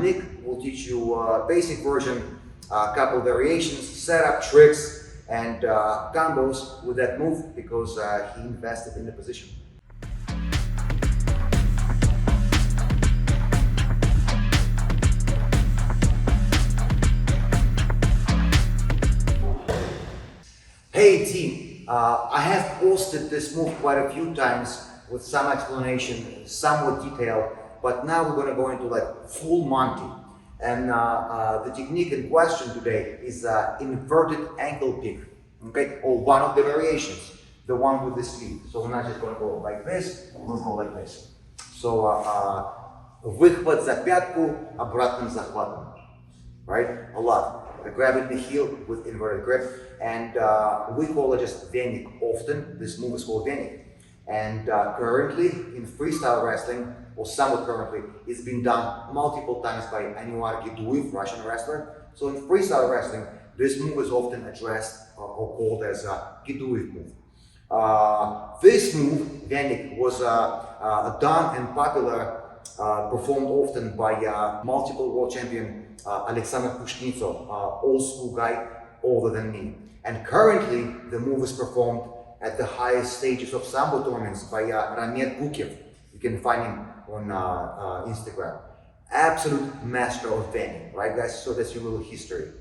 Nick will teach you basic version, a couple variations, setup, tricks, and combos with that move because he invested in the position. Hey team, I have posted this move quite a few times with some explanation, somewhat detailed, but now we're going to go into like full Monty. And the technique in question today is inverted ankle pick, okay, or one of the variations, the one with the sleeve. So we're not just going to go like this, we're going to go like this. So выхват за пятку обратным захватом, right? A lot. Grabbing the heel with inverted grip, and we call it just VENIK often. This move is called VENIK, and currently in freestyle wrestling, or somewhat currently, it's been done multiple times by Anwar Giduev, Russian wrestler. So in freestyle wrestling, this move is often addressed or called as a Giduev move. This move, VENIK, was done and popular, performed often by multiple world champion Alexander Pushnitsov, old school guy, older than me. And currently, the move is performed at the highest stages of Sambo tournaments by Ramet Bukev. You can find him on Instagram. Absolute master of VENIK, right guys? So that's your little history.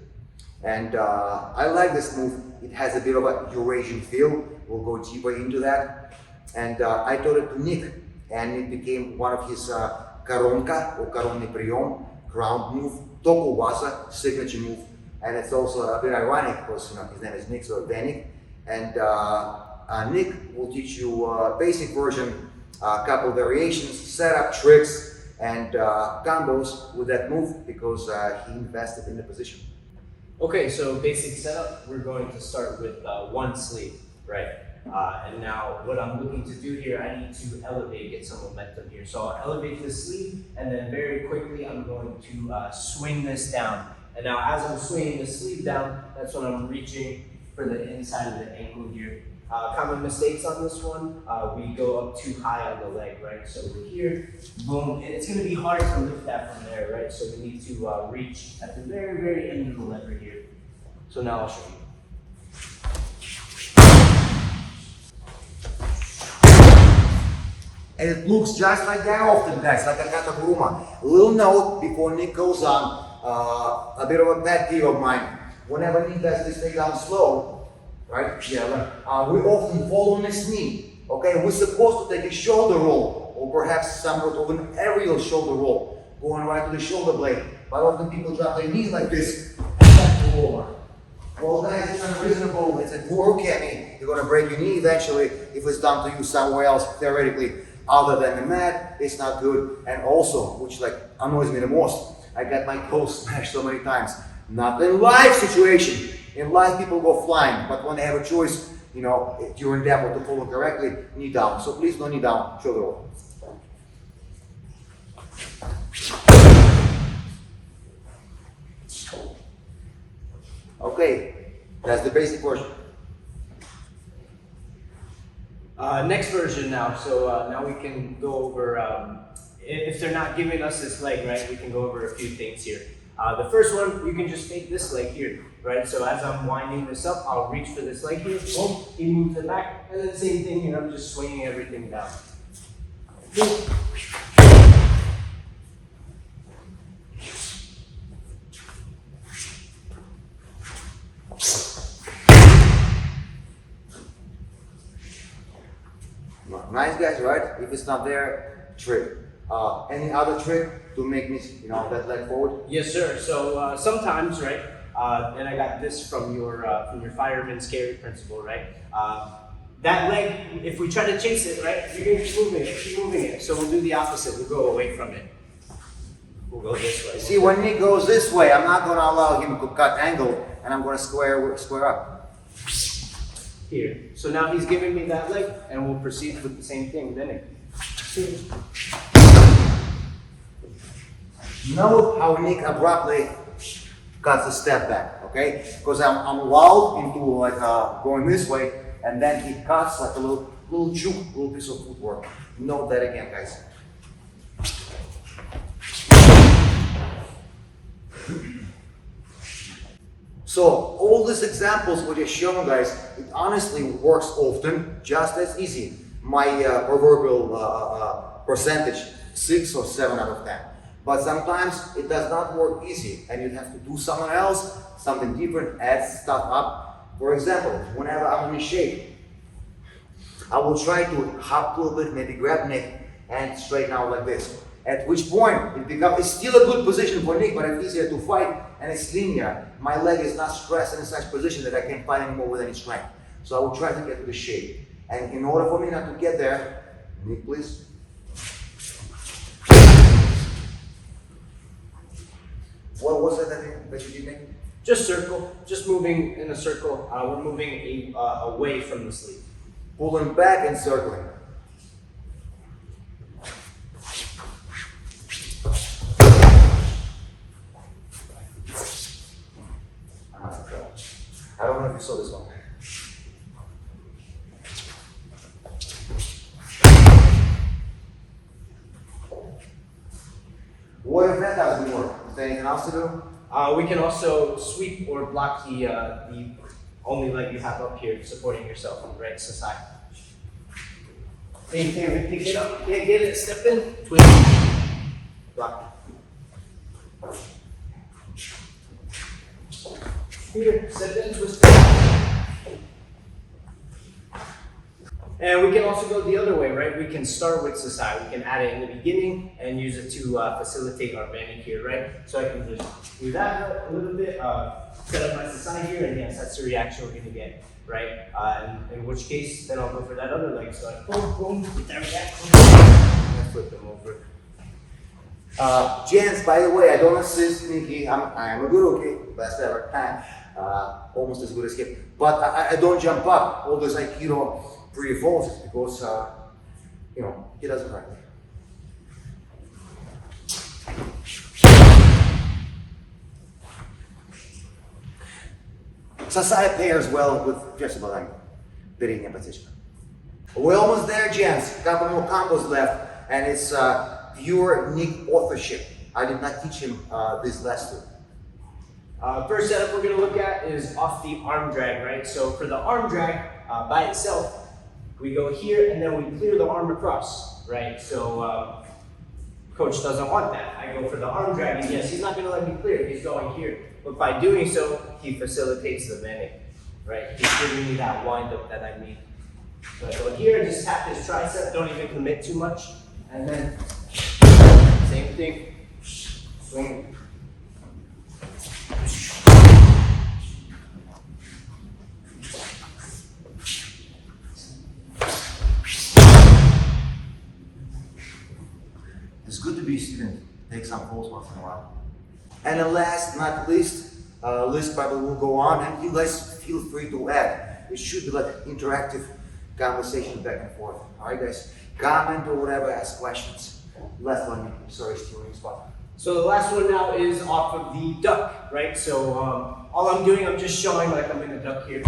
And I like this move. It has a bit of a Eurasian feel. We'll go deeper into that. And I taught it to Nick, and it became one of his koronka, or koronny priyom, ground move, tokuwaza, signature move. And it's also a bit ironic because his name is Nick, so VENIK. And Nick will teach you basic version, a couple variations, setup, tricks, and combos with that move because he invested in the position. Okay, so basic setup, we're going to start with one sleeve, right? And now what I'm looking to do here, I need to elevate, get some momentum here. So I'll elevate the sleeve, and then very quickly I'm going to swing this down. And now as I'm swinging the sleeve down, that's when I'm reaching for the inside of the ankle here. Common mistakes on this one, we go up too high on the leg, right? So we're here, boom, and it's gonna be hard to lift that from there, right? So we need to reach at the very, very end of the lever here. So now I'll show you. And it looks just like that often, guys, like a kataguruma. Little note before Nick goes on, a bit of a pet peeve of mine. Whenever Nick does this takedown slow, right? Yeah, we often fall on his knee. Okay, we're supposed to take a shoulder roll, or perhaps somewhat of an aerial shoulder roll, going right to the shoulder blade. But often people drop their knees like this and back to over. Well, guys, it's unreasonable. It's a poor kemi. You're gonna break your knee eventually if it's done to you somewhere else, theoretically, other than the mat. It's not good. And also, which like annoys me the most, I got my toes smashed so many times. Not in live situation. In live, people go flying, but when they have a choice, during demo to follow correctly, knee down. So please don't knee down, shoulder roll. Okay, that's the basic version. Next version now. So now we can go over, if they're not giving us this leg, right, we can go over a few things here. The first one, you can just take this leg here, right? So as I'm winding this up, I'll reach for this leg here, boom, he moves it back, and then same thing here, I'm just swinging everything down. Nice guys, right? If it's not there, trick. Any other trick to make me, that leg forward? Yes, sir. So sometimes, right, and I got this from your fireman's carry principle, right? That leg, if we try to chase it, right, you're going to keep moving it. So we'll do the opposite. We'll go away from it. We'll go this way. See, when Nick goes this way, I'm not going to allow him to cut angle, and I'm going to square up. Here. So now he's giving me that leg, and we'll proceed with the same thing. Then Note how Nick abruptly cuts a step back, okay? Because I'm lulled into like going this way, and then he cuts like a little juke, little piece of footwork. Note that again, guys. So all these examples what you're showing, guys, it honestly works often just as easy. My proverbial percentage, 6 or 7 out of 10. But sometimes it does not work easy and you have to do something else, something different, add stuff up. For example, whenever I'm in shape, I will try to hop a little bit, maybe grab neck and straighten out like this. At which point it's still a good position for Nick, but it's easier to fight and it's linear. My leg is not stressed in such position that I can't fight anymore with any strength. So I will try to get to the shape. And in order for me not to get there, Nick, please. What was it that you did, Nick? Just circle, just moving in a circle. We're moving away from the sleeve. Pulling back and circling. I don't know if you saw this one. What if that doesn't work? Is there anything else to do? We can also sweep or block the only leg you have up here, supporting yourself on the right side. Same thing, we pick it up, get it, step in, twist, block. Here, step in, twist. And we can also go the other way, right? We can start with Sasai. We can add it in the beginning and use it to facilitate our VENIK here, right? So I can just do that a little bit, set up my Sasai here, and yes, that's the reaction we're going to get, right? And in which case, then I'll go for that other leg. So I boom, boom, get that reaction, and I flip them over. Gents, by the way, I don't assist Nikki. I'm a good rookie, best ever. Almost as good as him. But I don't jump up. All those Aikido pre-evolves because, he doesn't hurt me. Sasai pairs well with flexible angle, beating in position. We're almost there, gents. Couple more combos left, and it's pure Nick authorship. I did not teach him these last two. First setup we're going to look at is off the arm drag, right? So for the arm drag by itself, we go here and then we clear the arm across, right? So coach doesn't want that. I go for the arm drag, and yes, he's not going to let me clear. He's going here. But by doing so, he facilitates the VENIK, right? He's giving me that wind up that I need. So I go here, just tap his tricep, don't even commit too much. And then, same thing, swing. It's good to be a student. Take some calls once in a while. And then last, not least, Liz probably will go on, and you guys feel free to add. It should be like interactive conversation back and forth. All right, guys? Comment or whatever, ask questions. Last one, sorry, stealing spot. So the last one now is off of the duck, right? So all I'm doing, I'm just showing like I'm gonna duck here.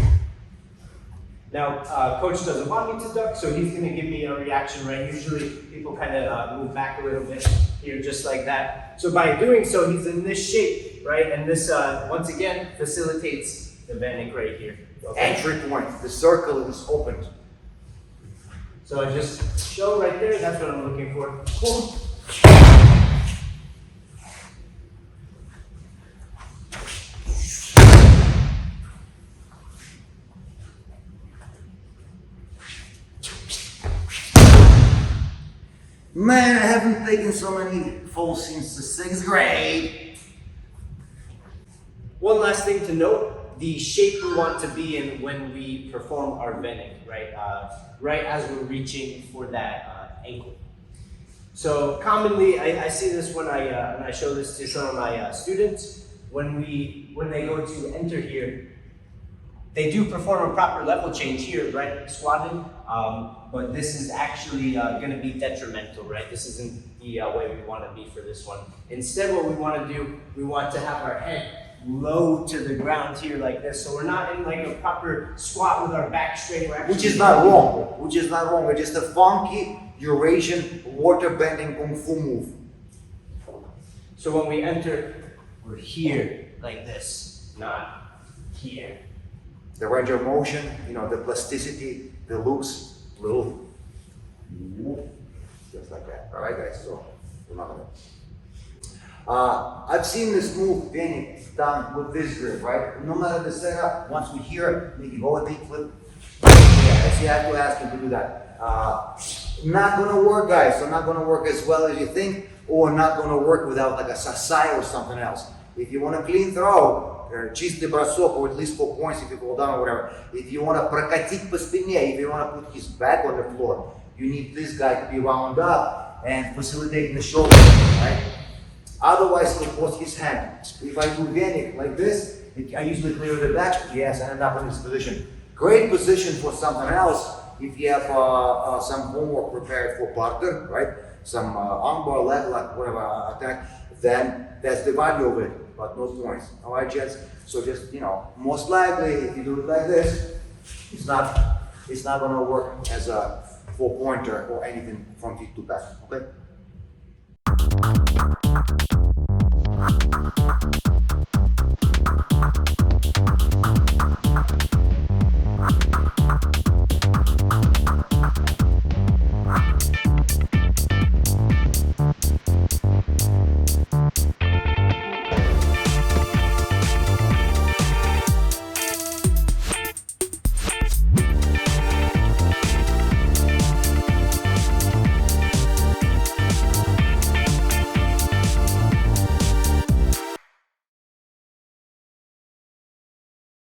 Now, coach doesn't want me to duck, so he's gonna give me a reaction, right? Usually people kind of move back a little bit here, just like that. So by doing so, he's in this shape, right? And this, once again, facilitates the VENIK right here. Okay? Entry point, the circle is opened. So I just show right there, that's what I'm looking for. Boom. Man, I haven't taken so many falls since the 6th grade. One last thing to note, the shape we want to be in when we perform our VENIK, right? Right as we're reaching for that ankle. So commonly, I see this when I show this to some of my students. When they go to enter here, they do perform a proper level change here, right? Squatted, but this is actually going to be detrimental, right? This isn't the way we want to be for this one. Instead, what we want to do, we want to have our head low to the ground here like this. So we're not in like a proper squat with our back straight. Which is not wrong. Which is not wrong. It's just a funky Eurasian water bending kung fu move. So when we enter, we're here like this, not here. The range of motion, you know, the plasticity, the looks, little, just like that. All right, guys. So we're not gonna. I've seen this move, VENIK, done with this grip, right? No matter the setup, once we hear it, we can go a big flip. Yeah, so you have to ask him to do that. Not gonna work, guys. So not gonna work as well as you think, or not gonna work without like a sasai or something else. If you want a clean throw, чистый бросок, or at least 4 points if you fall down or whatever. If you want to прокатить по спине, if you want to put his back on the floor, you need this guy to be wound up and facilitate the shoulder, right? Otherwise, he'll force his hand. If I do VENIK like this, I usually clear the back. Yes, I end up in this position. Great position for something else. If you have some homework prepared for partner, right? Some armbar, leg lock, whatever attack, then that's the value of it, but no points. All right, gents? So just, you know, most likely if you do it like this, it's not gonna work as a 4-pointer or anything from feet to back, okay?